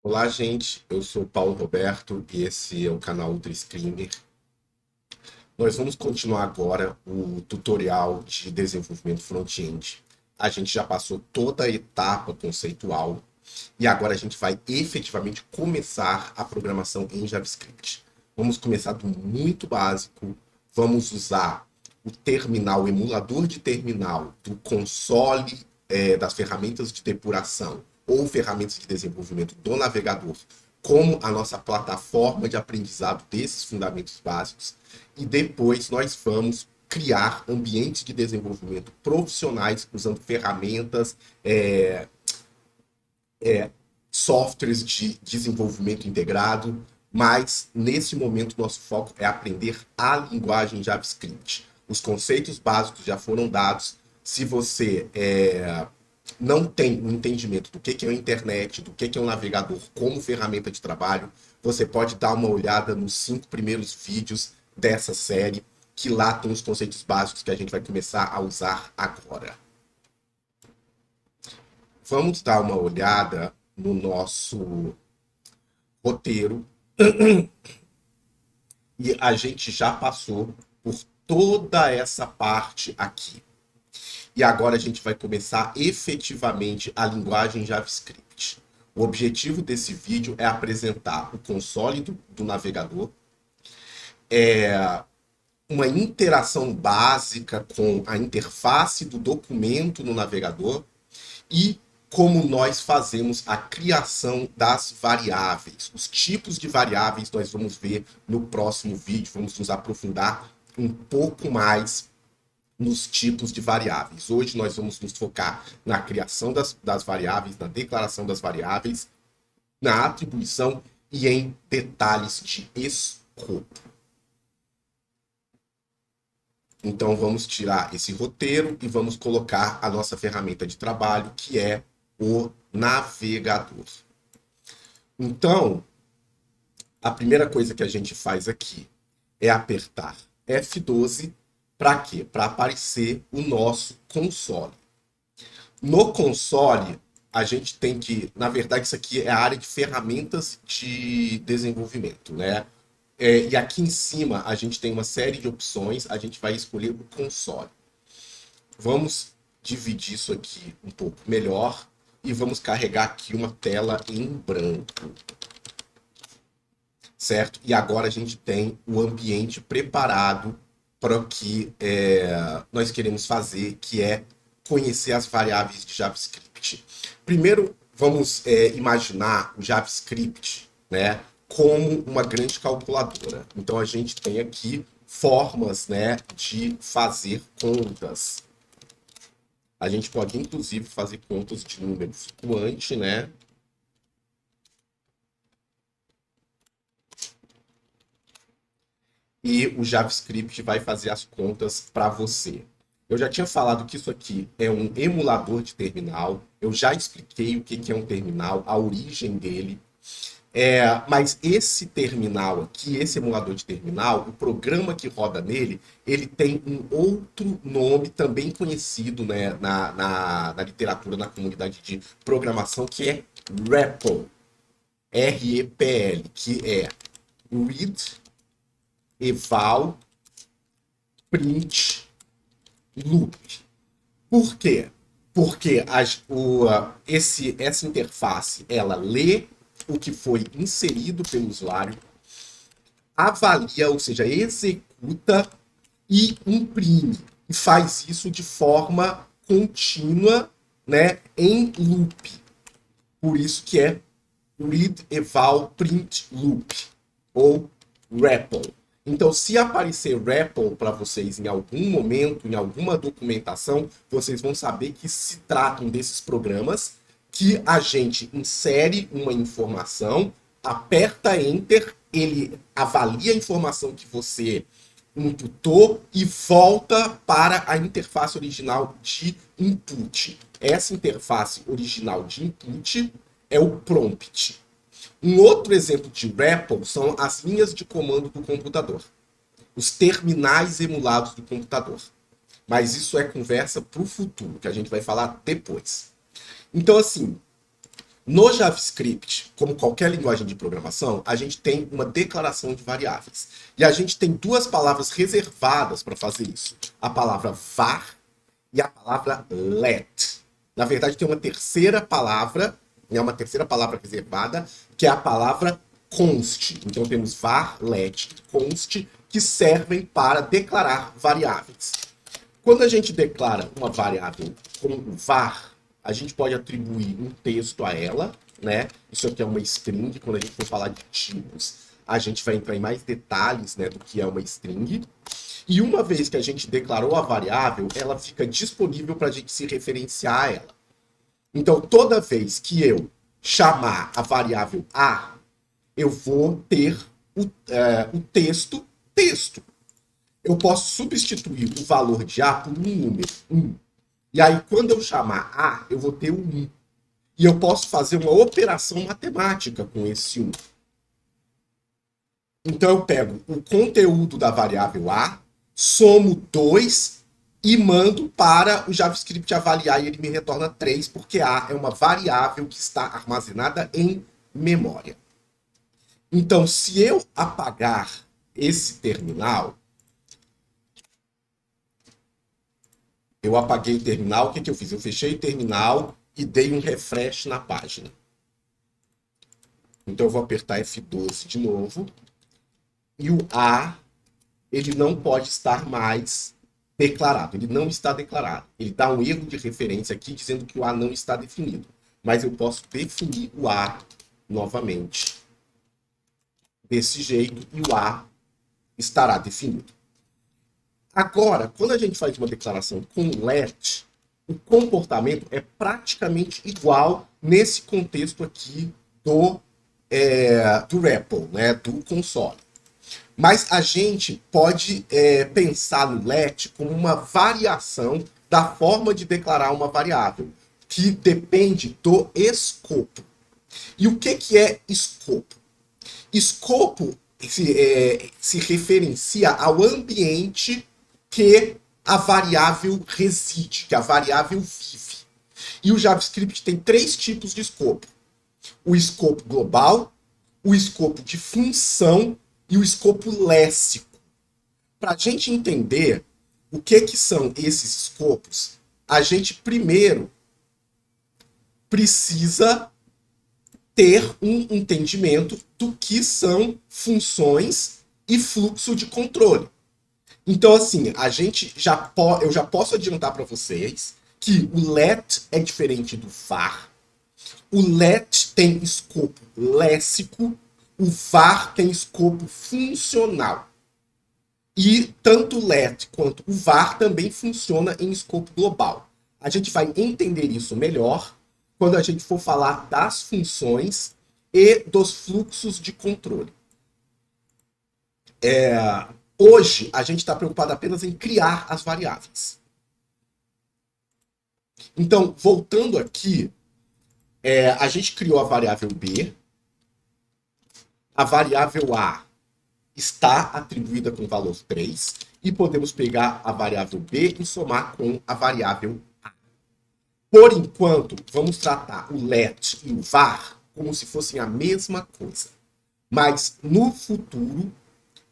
Olá, gente. Eu sou o Paulo Roberto e esse é o canal do Screamer. Nós vamos continuar agora o tutorial de desenvolvimento front-end. A gente já passou toda a etapa conceitual e agora a gente vai efetivamente começar a programação em JavaScript. Vamos começar do muito básico. Vamos usar o terminal, o emulador de terminal do console das ferramentas de depuração ou ferramentas de desenvolvimento do navegador como a nossa plataforma de aprendizado desses fundamentos básicos e depois nós vamos criar ambientes de desenvolvimento profissionais usando ferramentas, softwares de desenvolvimento integrado, mas nesse momento nosso foco é aprender a linguagem JavaScript. Os conceitos básicos já foram dados. Se você não tem um entendimento do que é a internet, do que é um navegador como ferramenta de trabalho, você pode dar uma olhada nos 5 primeiros vídeos dessa série, que lá tem os conceitos básicos que a gente vai começar a usar agora. Vamos dar uma olhada no nosso roteiro e a gente já passou por toda essa parte aqui. E agora a gente vai começar efetivamente a linguagem JavaScript. O objetivo desse vídeo é apresentar o console do navegador, uma interação básica com a interface do documento no navegador e como nós fazemos a criação das variáveis. Os tipos de variáveis nós vamos ver no próximo vídeo, vamos nos aprofundar um pouco mais nos tipos de variáveis. Hoje nós vamos nos focar na criação das variáveis, na declaração das variáveis, na atribuição e em detalhes de escopo. Então vamos tirar esse roteiro e vamos colocar a nossa ferramenta de trabalho, que é o navegador. Então, a primeira coisa que a gente faz aqui é apertar F12. Para quê? Para aparecer o nosso console. No console, a gente tem que, na verdade, isso aqui é a área de ferramentas de desenvolvimento, né? E aqui em cima a gente tem uma série de opções, a gente vai escolher o console. Vamos dividir isso aqui um pouco melhor e vamos carregar aqui uma tela em branco. Certo? E agora a gente tem o ambiente preparado para o que nós queremos fazer, que é conhecer as variáveis de JavaScript. Primeiro, vamos imaginar o JavaScript, né, como uma grande calculadora. Então, a gente tem aqui formas, né, de fazer contas. A gente pode, inclusive, fazer contas de número flutuante, né? E o JavaScript vai fazer as contas para você. Eu já tinha falado que isso aqui é um emulador de terminal. Eu já expliquei o que é um terminal, a origem dele. Mas esse terminal aqui, esse emulador de terminal, o programa que roda nele, ele tem um outro nome também conhecido, né, na literatura, na comunidade de programação, que é REPL. REPL, que é Read, Eval, Print, Loop. Por quê? Porque essa interface, ela lê o que foi inserido pelo usuário, avalia, ou seja, executa e imprime. E faz isso de forma contínua, né, em loop. Por isso que é Read, Eval, Print, Loop, ou REPL. Então, se aparecer REPL para vocês em algum momento, em alguma documentação, vocês vão saber que se tratam desses programas que a gente insere uma informação, aperta Enter, ele avalia a informação que você imputou e volta para a interface original de input. Essa interface original de input é o prompt. Um outro exemplo de REPL são as linhas de comando do computador, os terminais emulados do computador. Mas isso é conversa para o futuro, que a gente vai falar depois. Então, assim, No JavaScript, como qualquer linguagem de programação, a gente tem uma declaração de variáveis. E a gente tem duas palavras reservadas para fazer isso. A palavra var e a palavra let. Na verdade, tem uma terceira palavra, uma terceira palavra reservada, que é a palavra const. Então temos var, let e const, que servem para declarar variáveis. Quando a gente declara uma variável com var, a gente pode atribuir um texto a ela, né? Isso aqui é uma string. Quando a gente for falar de tipos, a gente vai entrar em mais detalhes, né, do que é uma string. E uma vez que a gente declarou a variável, ela fica disponível para a gente se referenciar a ela. Então, toda vez que eu chamar a variável A, eu vou ter o texto. Eu posso substituir o valor de A por um número, 1. E aí, quando eu chamar A, eu vou ter o 1. E eu posso fazer uma operação matemática com esse 1. Então, eu pego o conteúdo da variável A, somo 2 e mando para o JavaScript avaliar e ele me retorna 3, porque A é uma variável que está armazenada em memória. Então, se eu apagar esse terminal, eu apaguei o terminal, o que eu fiz? Eu fechei o terminal e dei um refresh na página. Então eu vou apertar F12 de novo. E o A, ele não pode estar mais declarado. Ele não está declarado. Ele dá um erro de referência aqui dizendo que o A não está definido. Mas eu posso definir o A novamente. Desse jeito, e o A estará definido. Agora, quando a gente faz uma declaração com let, o comportamento é praticamente igual nesse contexto aqui do REPL, né, do console. Mas a gente pode pensar no let como uma variação da forma de declarar uma variável, que depende do escopo. E o que é escopo? Escopo se referencia ao ambiente que a variável reside, que a variável vive. E o JavaScript tem 3 tipos de escopo. O escopo global, o escopo de função e o escopo léxico. Para a gente entender o que são esses escopos, a gente primeiro precisa ter um entendimento do que são funções e fluxo de controle. Então, assim, eu já posso adiantar para vocês que o let é diferente do var. O let tem escopo léxico, o var tem escopo funcional. E tanto o let quanto o var também funciona em escopo global. A gente vai entender isso melhor quando a gente for falar das funções e dos fluxos de controle. Hoje, a gente está preocupado apenas em criar as variáveis. Então, voltando aqui, a gente criou a variável B, a variável A está atribuída com valor 3, e podemos pegar a variável B e somar com a variável A. Por enquanto, vamos tratar o let e o var como se fossem a mesma coisa. Mas, no futuro,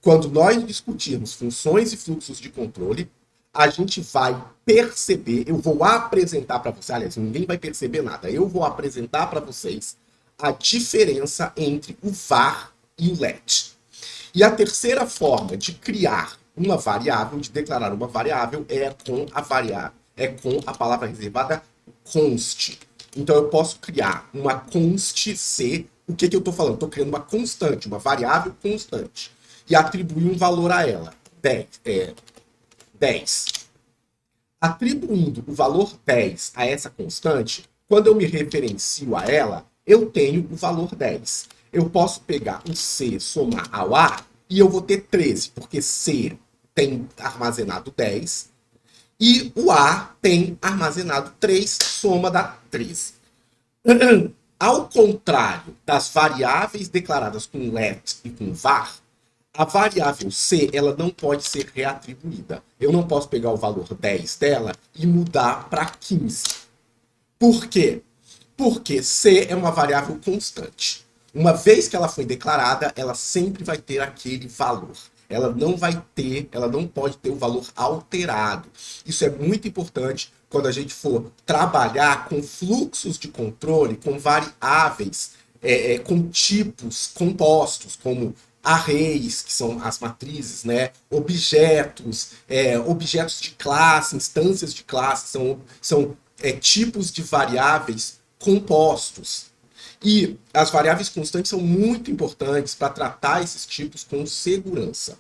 quando nós discutirmos funções e fluxos de controle, a gente vai perceber, eu vou apresentar para vocês, aliás, ninguém vai perceber nada, eu vou apresentar para vocês a diferença entre o var e o let. E a terceira forma de criar uma variável, de declarar uma variável, é com a palavra reservada const. Então eu posso criar uma const C. O que eu estou falando? Estou criando uma constante, uma variável constante. E atribuir um valor a ela, 10. Atribuindo o valor 10 a essa constante, quando eu me referencio a ela, eu tenho o valor 10. Eu posso pegar o C, somar ao A, e eu vou ter 13, porque C tem armazenado 10, e o A tem armazenado 3, soma dá 13. Ao contrário das variáveis declaradas com let e com var, a variável C ela não pode ser reatribuída. Eu não posso pegar o valor 10 dela e mudar para 15. Por quê? Porque C é uma variável constante. Uma vez que ela foi declarada, ela sempre vai ter aquele valor. Ela não pode ter o valor alterado. Isso é muito importante quando a gente for trabalhar com fluxos de controle, com variáveis, com tipos compostos, como arrays, que são as matrizes, né? Objetos, objetos de classe, instâncias de classe, são tipos de variáveis compostos. E as variáveis constantes são muito importantes para tratar esses tipos com segurança.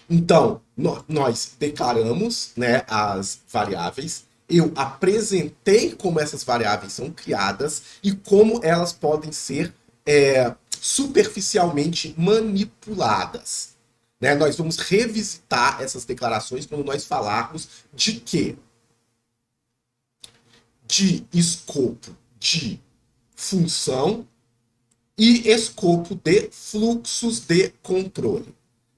Então, nós declaramos, né, as variáveis, eu apresentei como essas variáveis são criadas e como elas podem ser superficialmente manipuladas. Né? Nós vamos revisitar essas declarações quando nós falarmos de quê? De escopo de função e escopo de fluxos de controle.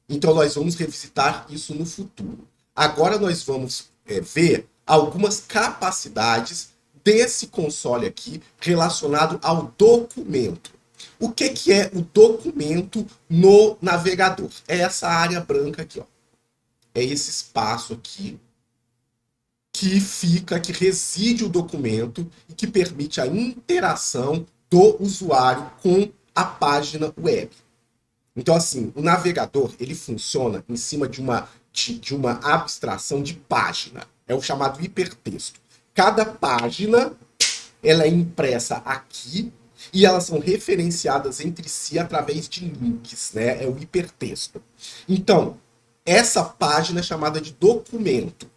Então, nós vamos revisitar isso no futuro. Agora, nós vamos ver algumas capacidades desse console aqui relacionado ao documento. O que é o documento no navegador? É essa área branca aqui, ó. É esse espaço aqui que reside o documento e que permite a interação do usuário com a página web. Então, assim, o navegador, ele funciona em cima de uma abstração de página. É o chamado hipertexto. Cada página, ela é impressa aqui e elas são referenciadas entre si através de links, né? É o hipertexto. Então, essa página é chamada de documento.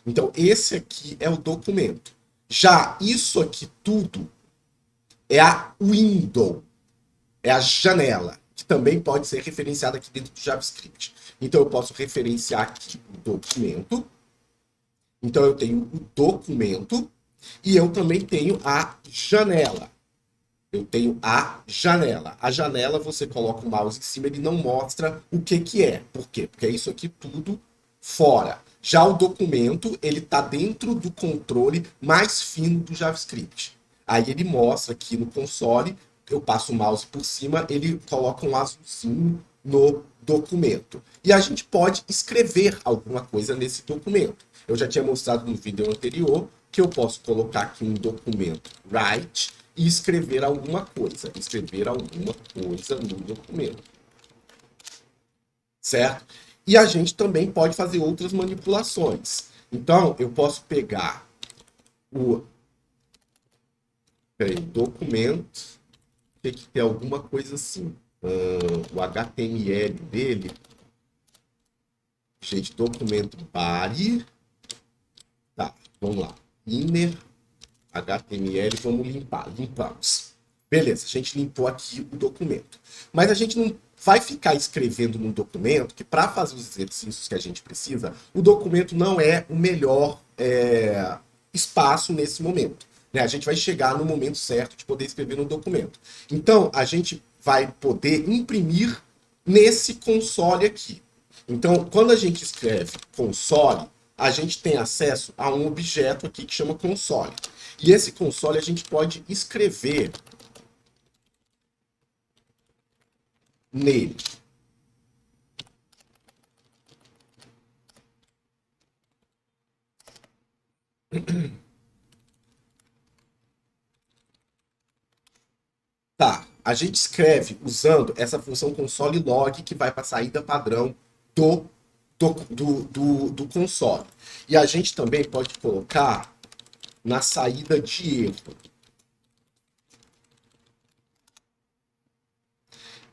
Então, esse aqui é o documento. Já isso aqui tudo é a window, é a janela, que também pode ser referenciada aqui dentro do JavaScript. Então, eu posso referenciar aqui o documento. Então, eu tenho o documento e eu também tenho a janela. Eu tenho a janela. A janela, você coloca o mouse em cima, ele não mostra o que é. Por quê? Porque é isso aqui tudo fora. Já o documento, ele está dentro do controle mais fino do JavaScript. Aí ele mostra aqui no console, eu passo o mouse por cima, ele coloca um azulzinho no documento. E a gente pode escrever alguma coisa nesse documento. Eu já tinha mostrado no vídeo anterior que eu posso colocar aqui um documento write e escrever alguma coisa. Escrever alguma coisa no documento. Certo? E a gente também pode fazer outras manipulações. Então, eu posso pegar o documento, tem que ter alguma coisa assim. O HTML dele. Gente, documento body. Tá, vamos lá. Inner HTML, vamos limpar. Limpamos. Beleza, a gente limpou aqui o documento. Mas a gente não vai ficar escrevendo num documento que, para fazer os exercícios que a gente precisa, o documento não é o melhor espaço nesse momento. Né? A gente vai chegar no momento certo de poder escrever no documento. Então, a gente vai poder imprimir nesse console aqui. Então, quando a gente escreve console, a gente tem acesso a um objeto aqui que chama console. E esse console a gente pode escrever nele. Tá, a gente escreve usando essa função console log que vai para a saída padrão do console. E a gente também pode colocar na saída de erro.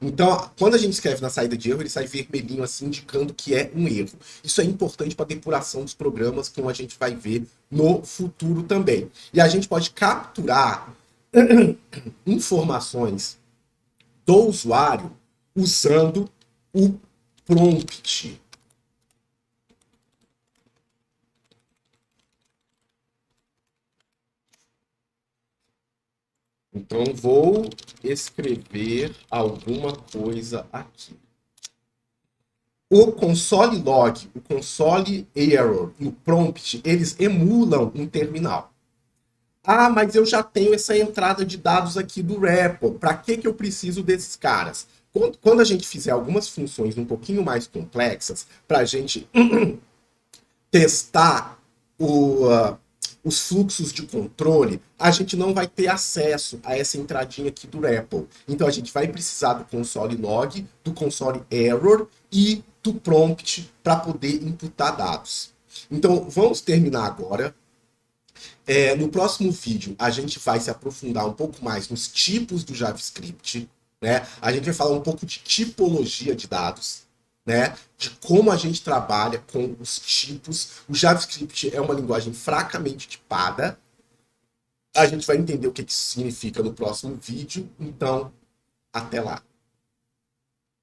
Então, quando a gente escreve na saída de erro, ele sai vermelhinho assim, indicando que é um erro. Isso é importante para a depuração dos programas, como a gente vai ver no futuro também. E a gente pode capturar informações do usuário usando o prompt. Então, vou escrever alguma coisa aqui. O console log, o console error e o prompt, eles emulam um terminal. Ah, mas eu já tenho essa entrada de dados aqui do REPL. Para que que eu preciso desses caras? Quando a gente fizer algumas funções um pouquinho mais complexas, para a gente testar os fluxos de controle, a gente não vai ter acesso a essa entradinha aqui do REPL. Então a gente vai precisar do console log, do console error e do prompt para poder imputar dados. Então vamos terminar agora. No próximo vídeo, a gente vai se aprofundar um pouco mais nos tipos do JavaScript, né? A gente vai falar um pouco de tipologia de dados, né? De como a gente trabalha com os tipos. O JavaScript é uma linguagem fracamente tipada. A gente vai entender o que isso significa no próximo vídeo. Então, até lá.